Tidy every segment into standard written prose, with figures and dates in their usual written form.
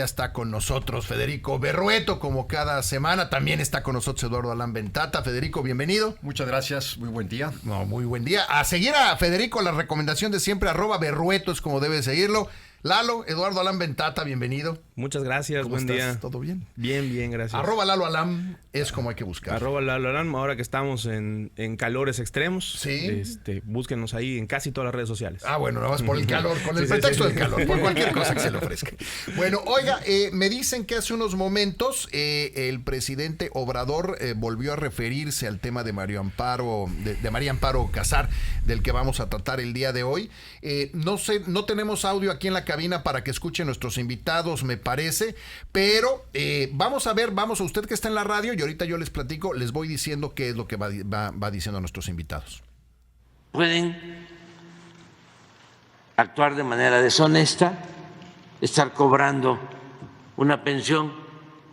Ya está con nosotros Federico Berrueto, como cada semana. También está con nosotros Eduardo Alán Ventata. Federico, bienvenido. Muchas gracias, muy buen día. No, muy buen día. A seguir a Federico, la recomendación de siempre, @Berrueto es como debe seguirlo. Lalo, Eduardo Alán Ventata, bienvenido. Muchas gracias, ¿Cómo buen estás? día. ¿Todo bien? Bien, gracias. @Lalo Alán es como hay que buscar. @Lalo Alán, ahora que estamos en calores extremos, sí. Búsquenos ahí en casi todas las redes sociales. Bueno, nada más por el calor, con el pretexto del calor, por cualquier cosa que se le ofrezca. Bueno, oiga, me dicen que hace unos momentos el presidente Obrador volvió a referirse al tema de María Amparo Casar, del que vamos a tratar el día de hoy. No sé, no tenemos audio aquí en la cabina para que escuchen nuestros invitados, me parece, pero vamos a usted que está en la radio y ahorita yo les platico, les voy diciendo qué es lo que va diciendo nuestros invitados. Pueden actuar de manera deshonesta, estar cobrando una pensión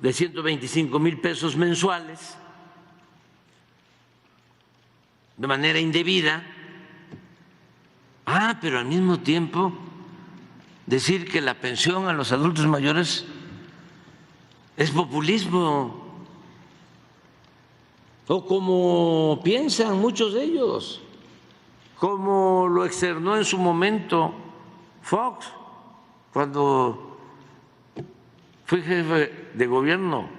de 125,000 pesos mensuales de manera indebida. Pero al mismo tiempo decir que la pensión a los adultos mayores es populismo, o como piensan muchos de ellos, como lo externó en su momento Fox cuando fui jefe de gobierno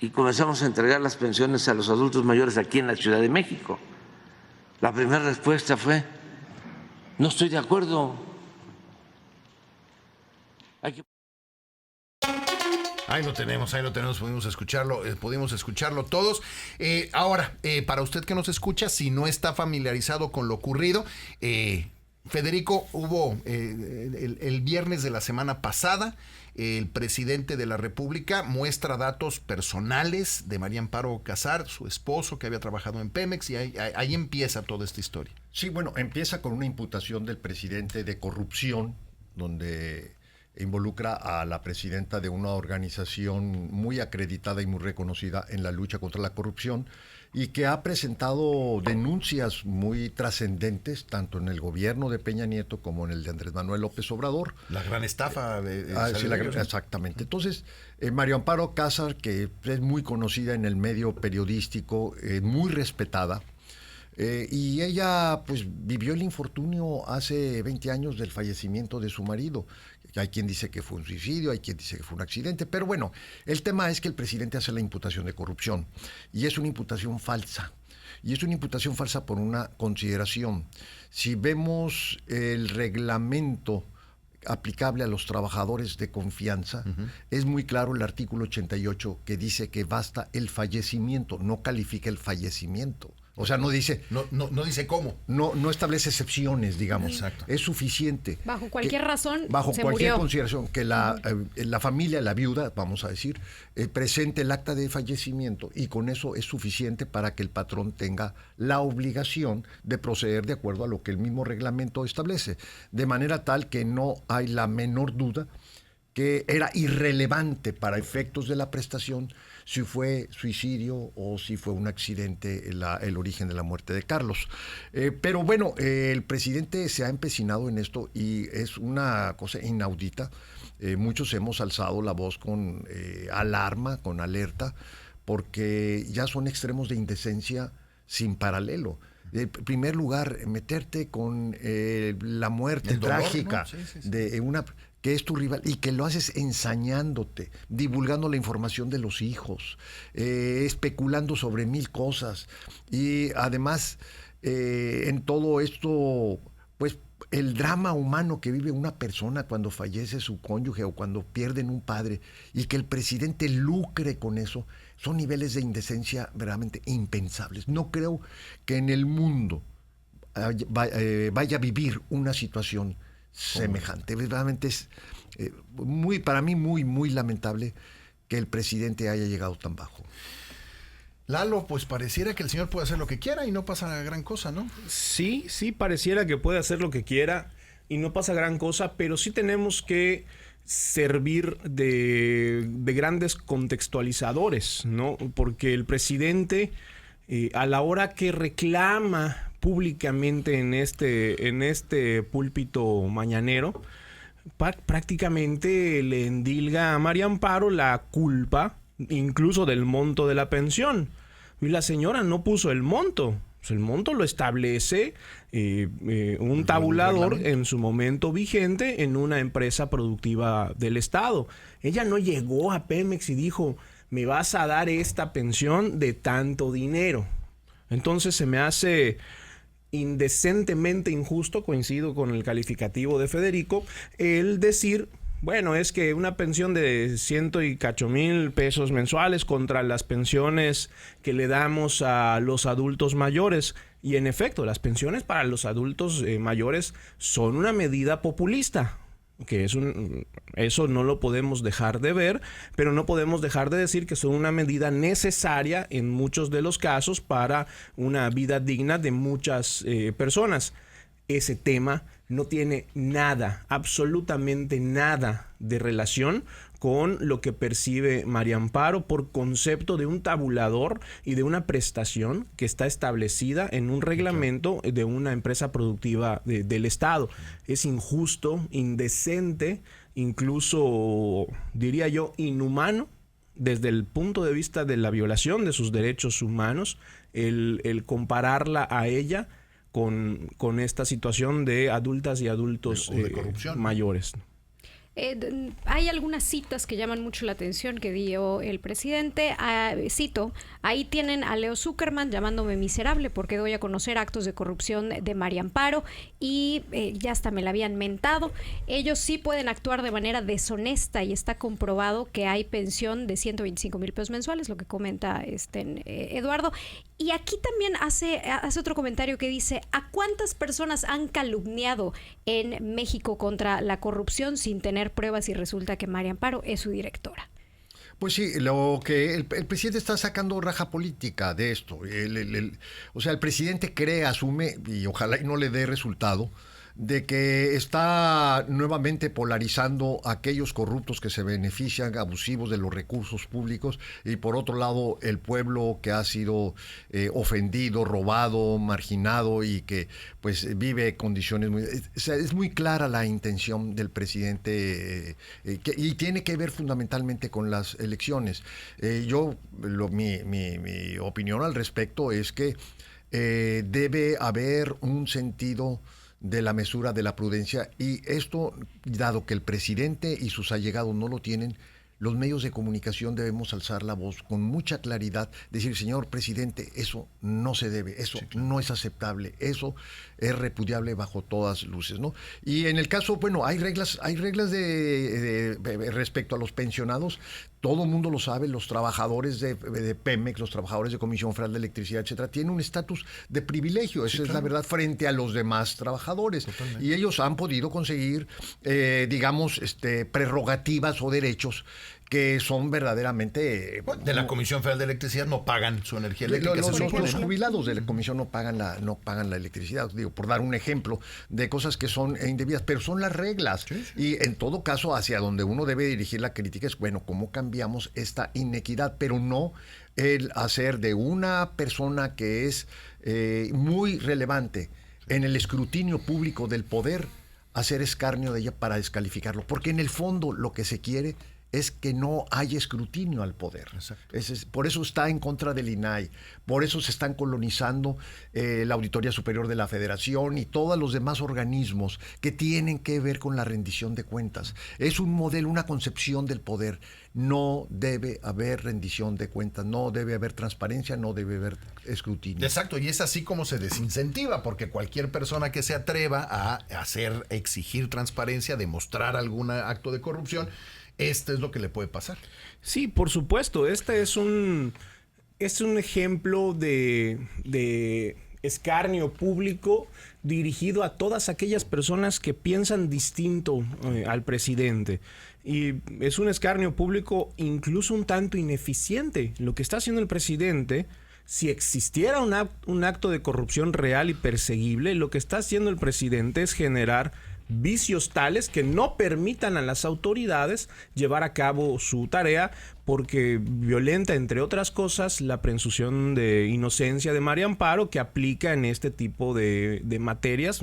y comenzamos a entregar las pensiones a los adultos mayores aquí en la Ciudad de México. La primera respuesta fue: no estoy de acuerdo. Ahí lo tenemos, pudimos escucharlo todos. Ahora, para usted que nos escucha, si no está familiarizado con lo ocurrido, Federico, hubo el viernes de la semana pasada, el presidente de la República muestra datos personales de María Amparo Casar, su esposo que había trabajado en Pemex, y ahí empieza toda esta historia. Sí, bueno, empieza con una imputación del presidente de corrupción, donde involucra a la presidenta de una organización muy acreditada y muy reconocida en la lucha contra la corrupción, y que ha presentado denuncias muy trascendentes tanto en el gobierno de Peña Nieto como en el de Andrés Manuel López Obrador. La gran estafa. Exactamente. Entonces, María Amparo Casar, que es muy conocida en el medio periodístico, muy respetada, y ella pues vivió el infortunio hace 20 años del fallecimiento de su marido. Hay quien dice que fue un suicidio, hay quien dice que fue un accidente, pero bueno, el tema es que el presidente hace la imputación de corrupción y es una imputación falsa. Y es una imputación falsa por una consideración. Si vemos el reglamento aplicable a los trabajadores de confianza, es muy claro el artículo 88 que dice que basta el fallecimiento, no califica el fallecimiento. O sea, no dice... No dice cómo. No establece excepciones, digamos. Exacto. Es suficiente. Bajo cualquier razón Bajo se cualquier murió. consideración, que la familia, la viuda, vamos a decir, presente el acta de fallecimiento, y con eso es suficiente para que el patrón tenga la obligación de proceder de acuerdo a lo que el mismo reglamento establece. De manera tal que no hay la menor duda que era irrelevante para efectos de la prestación si fue suicidio o si fue un accidente el origen de la muerte de Carlos. Pero bueno, el presidente se ha empecinado en esto y es una cosa inaudita. Muchos hemos alzado la voz con alarma, con alerta, porque ya son extremos de indecencia sin paralelo. En primer lugar, meterte con la muerte trágica, ¿no? De una... que es tu rival, y que lo haces ensañándote, divulgando la información de los hijos, especulando sobre 1000 cosas. Y además, en todo esto, pues el drama humano que vive una persona cuando fallece su cónyuge o cuando pierden un padre, y que el presidente lucre con eso, son niveles de indecencia verdaderamente impensables. No creo que en el mundo vaya a vivir una situación semejante. Verdaderamente es para mí muy lamentable que el presidente haya llegado tan bajo. Lalo, pues pareciera que el señor puede hacer lo que quiera y no pasa gran cosa, ¿no? Sí, pareciera que puede hacer lo que quiera y no pasa gran cosa, pero sí tenemos que servir de grandes contextualizadores, ¿no? Porque el presidente, a la hora que reclama públicamente en este púlpito mañanero, prácticamente le endilga a María Amparo la culpa incluso del monto de la pensión. Y la señora no puso el monto. Pues el monto lo establece un tabulador en su momento vigente en una empresa productiva del Estado. Ella no llegó a Pemex y dijo, me vas a dar esta pensión de tanto dinero. Entonces se me hace indecentemente injusto, coincido con el calificativo de Federico, el decir, bueno, es que una pensión de 100 y cacho mil pesos mensuales contra las pensiones que le damos a los adultos mayores. Y en efecto, las pensiones para los adultos mayores son una medida populista, que eso no lo podemos dejar de ver, pero no podemos dejar de decir que son una medida necesaria en muchos de los casos para una vida digna de muchas personas. Ese tema no tiene nada, absolutamente nada de relación con lo que percibe María Amparo por concepto de un tabulador y de una prestación que está establecida en un reglamento de una empresa productiva del Estado. Es injusto, indecente, incluso, diría yo, inhumano, desde el punto de vista de la violación de sus derechos humanos, el compararla a ella con esta situación de adultas y adultos de corrupción, mayores. Hay algunas citas que llaman mucho la atención que dio el presidente. Cito, ahí tienen a Leo Zuckerman llamándome miserable porque doy a conocer actos de corrupción de María Amparo y ya hasta me la habían mentado. Ellos sí pueden actuar de manera deshonesta y está comprobado que hay pensión de 125,000 pesos mensuales, lo que comenta Eduardo. Y aquí también hace otro comentario que dice, ¿a cuántas personas han calumniado en México contra la corrupción sin tener pruebas y resulta que María Amparo es su directora? Pues sí, lo que el presidente está sacando raja política de esto. O sea, el presidente cree, asume, y ojalá y no le dé resultado, de que está nuevamente polarizando a aquellos corruptos que se benefician, abusivos de los recursos públicos, y por otro lado el pueblo que ha sido ofendido, robado, marginado y que pues vive condiciones muy... O sea, es muy clara la intención del presidente y tiene que ver fundamentalmente con las elecciones. Mi opinión al respecto es que debe haber un sentido de la mesura, de la prudencia, y esto, dado que el presidente y sus allegados no lo tienen, los medios de comunicación debemos alzar la voz con mucha claridad, decir, señor presidente, eso no se debe, eso no es aceptable, eso es repudiable bajo todas luces, ¿no? Y en el caso, bueno, hay reglas de respecto a los pensionados. Todo el mundo lo sabe, los trabajadores de Pemex, los trabajadores de Comisión Federal de Electricidad, etcétera, tienen un estatus de privilegio, esa es la verdad, frente a los demás trabajadores. Totalmente. Y ellos han podido conseguir, digamos, prerrogativas o derechos que son verdaderamente... de la Comisión Federal de Electricidad no pagan su energía eléctrica. Los jubilados de la Comisión no pagan la electricidad, digo, por dar un ejemplo de cosas que son indebidas, pero son las reglas. Sí. Y en todo caso, hacia donde uno debe dirigir la crítica es, bueno, ¿cómo cambiamos esta inequidad? Pero no el hacer de una persona que es muy relevante en el escrutinio público del poder, hacer escarnio de ella para descalificarlo. Porque en el fondo lo que se quiere es que no haya escrutinio al poder. Por eso está en contra del INAI, por eso se están colonizando la Auditoría Superior de la Federación y todos los demás organismos que tienen que ver con la rendición de cuentas. Es un modelo, una concepción del poder. No debe haber rendición de cuentas, no debe haber transparencia, no debe haber escrutinio. Exacto, y es así como se desincentiva, porque cualquier persona que se atreva a exigir transparencia, demostrar algún acto de corrupción, esto es lo que le puede pasar. Sí, por supuesto. Este es un ejemplo de escarnio público dirigido a todas aquellas personas que piensan distinto al presidente. Y es un escarnio público incluso un tanto ineficiente. Lo que está haciendo el presidente, si existiera un acto de corrupción real y perseguible, lo que está haciendo el presidente es generar vicios tales que no permitan a las autoridades llevar a cabo su tarea porque violenta, entre otras cosas, la presunción de inocencia de María Amparo, que aplica en este tipo de materias.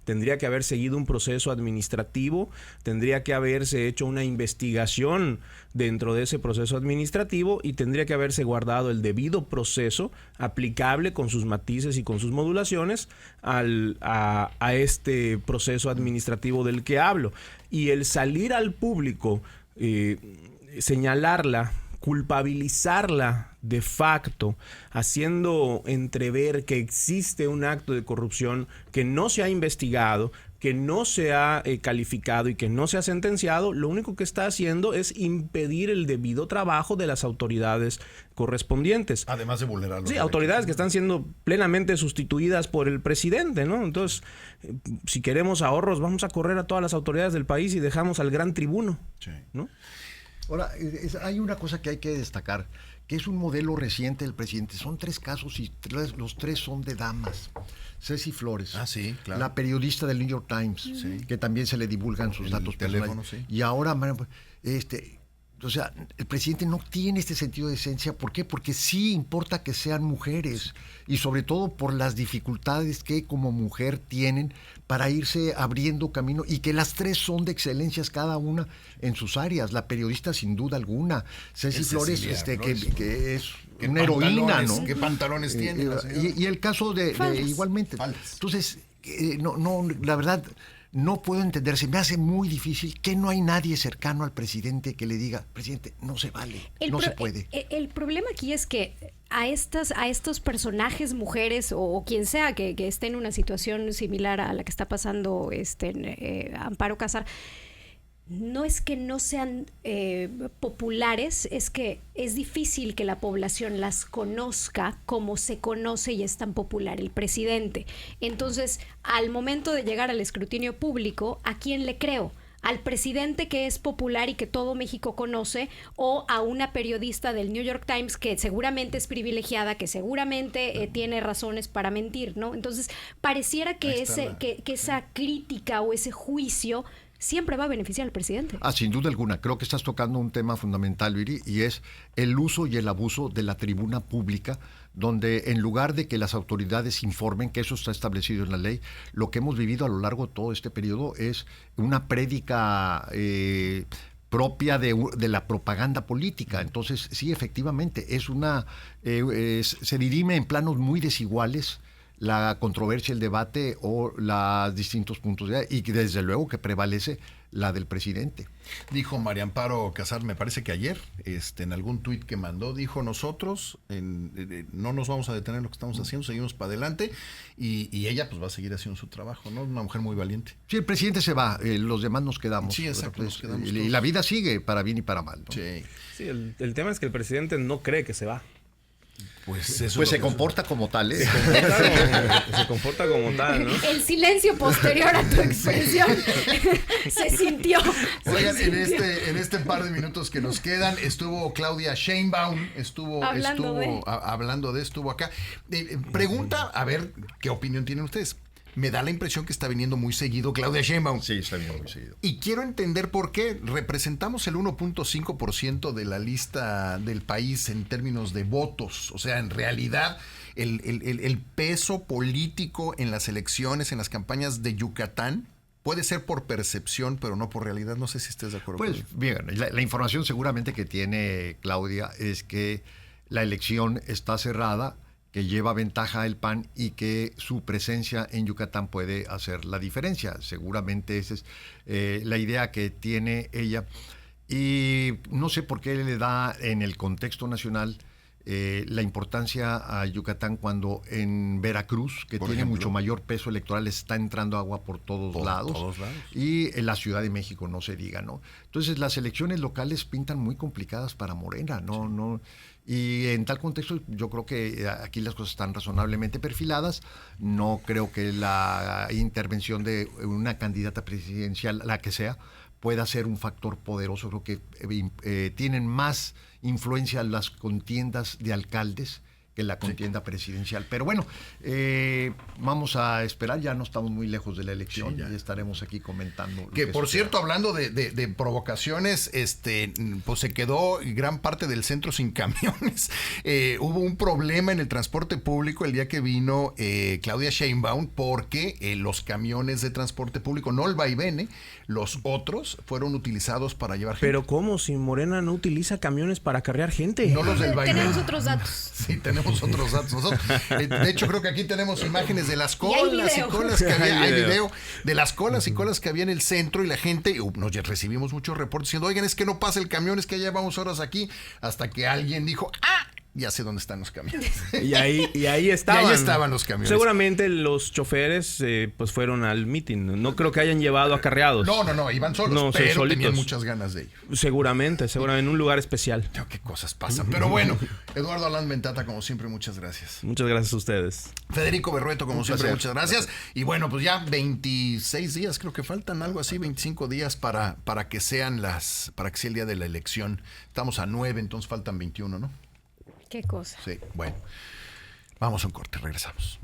Tendría que haber seguido un proceso administrativo, tendría que haberse hecho una investigación dentro de ese proceso administrativo y tendría que haberse guardado el debido proceso aplicable con sus matices y con sus modulaciones a este proceso administrativo del que hablo. Y el salir al público, señalarla, culpabilizarla de facto, haciendo entrever que existe un acto de corrupción que no se ha investigado, que no se ha calificado y que no se ha sentenciado, lo único que está haciendo es impedir el debido trabajo de las autoridades correspondientes. Además de vulnerar los Sí, derechos. autoridades que están siendo plenamente sustituidas por el presidente, ¿no? Entonces, si queremos ahorros, vamos a correr a todas las autoridades del país y dejamos al gran tribuno, Sí. ¿no? Ahora, hay una cosa que hay que destacar, que es un modelo reciente del presidente. Son 3 casos y los 3 son de damas. Ceci Flores, Sí, claro. la periodista del New York Times, que también se le divulgan sus El datos teléfono, personales. sí. Y ahora, o sea, el presidente no tiene este sentido de esencia. ¿Por qué? Porque sí importa que sean mujeres y sobre todo por las dificultades que como mujer tienen para irse abriendo camino y que las 3 son de excelencias cada una en sus áreas. La periodista sin duda alguna, Ceci Flores, que es una heroína, ¿no? ¿Qué pantalones tiene la señora? Y el caso de igualmente. Faldas. Entonces, la verdad, no puedo entender, se me hace muy difícil que no hay nadie cercano al presidente que le diga, presidente, no se vale, no se puede. El problema aquí es que a estos personajes, mujeres o quien sea que esté en una situación similar a la que está pasando Amparo Casar, no es que no sean populares, es que es difícil que la población las conozca como se conoce y es tan popular el presidente. Entonces, al momento de llegar al escrutinio público, ¿a quién le creo? ¿Al presidente que es popular y que todo México conoce, o a una periodista del New York Times que seguramente es privilegiada, que seguramente tiene razones para mentir, ¿no? Entonces, pareciera que esa crítica o ese juicio siempre va a beneficiar al presidente. Sin duda alguna. Creo que estás tocando un tema fundamental, Viri, y es el uso y el abuso de la tribuna pública, donde en lugar de que las autoridades informen, que eso está establecido en la ley, lo que hemos vivido a lo largo de todo este periodo es una prédica propia de la propaganda política. Entonces, sí, efectivamente, se dirime en planos muy desiguales la controversia, el debate o los distintos puntos de vista, y que desde luego que prevalece la del presidente. Dijo María Amparo Casar, me parece que ayer, en algún tuit que mandó, dijo: nosotros no nos vamos a detener en lo que estamos haciendo, seguimos para adelante, y ella pues va a seguir haciendo su trabajo, ¿no? Una mujer muy valiente. Sí, el presidente se va, los demás nos quedamos. Sí, exacto, nos quedamos y todos. la vida sigue para bien y para mal, ¿no? Sí. Sí, el tema es que el presidente no cree que se va. Pues eso Pues se comporta como tal, ¿eh? Se comporta como tal, ¿no? El silencio posterior a tu expresión se sintió. Oigan, en este par de minutos que nos quedan, estuvo Claudia Sheinbaum, estuvo acá. Pregunta, a ver, ¿qué opinión tienen ustedes? Me da la impresión que está viniendo muy seguido Claudia Sheinbaum. Sí, está viniendo muy seguido. Y quiero entender por qué. Representamos el 1.5% de la lista del país en términos de votos. O sea, en realidad, el peso político en las elecciones, en las campañas de Yucatán, puede ser por percepción, pero no por realidad. No sé si estés de acuerdo. Pues bien, la información seguramente que tiene Claudia es que la elección está cerrada, que lleva ventaja el PAN y que su presencia en Yucatán puede hacer la diferencia. Seguramente esa es la idea que tiene ella. Y no sé por qué le da en el contexto nacional la importancia a Yucatán cuando en Veracruz, que tiene mucho mayor peso electoral, está entrando agua por todos lados. Y en la Ciudad de México no se diga, ¿no? Entonces las elecciones locales pintan muy complicadas para Morena, ¿no? Y en tal contexto yo creo que aquí las cosas están razonablemente perfiladas. No creo que la intervención de una candidata presidencial, la que sea, pueda ser un factor poderoso. Creo que tienen más influencia las contiendas de alcaldes que la contienda presidencial. Pero bueno, vamos a esperar, ya no estamos muy lejos de la elección, Sí, ya. y estaremos aquí comentando. lo Que por suceda. cierto, hablando de provocaciones, pues se quedó gran parte del centro sin camiones. Hubo un problema en el transporte público el día que vino Claudia Sheinbaum, porque los camiones de transporte público, no el vaivene, los otros fueron utilizados para llevar gente. Pero ¿cómo? Si Morena no utiliza camiones para acarrear gente. No los del vaivén. Tenemos otros datos. Sí, tenemos otros datos nosotros. De hecho, creo que aquí tenemos imágenes de las Y hay colas y video. colas que había. Hay Hay video. video de las colas y colas que había en el centro, y la gente, nos recibimos muchos reportes diciendo, oigan, es que no pasa el camión, es que ya llevamos horas aquí, hasta que alguien dijo, ya sé dónde están los camiones. Y ahí estaban. Y ahí estaban los camiones. Seguramente los choferes pues fueron al meeting. No creo que hayan llevado acarreados. No, iban solos, No, pero solitos. tenían muchas ganas de ello. Seguramente, en un lugar especial. Qué cosas pasan. Pero bueno, Eduardo Alán Mentata, como siempre, muchas gracias. Muchas gracias a ustedes. Federico Berrueto, como siempre, placer. muchas gracias. Y bueno, pues ya 26 días, creo que faltan, algo así, 25 días para que sea el día de la elección. Estamos a 9, entonces faltan 21, ¿no? Qué cosa. Sí, bueno. Vamos a un corte, regresamos.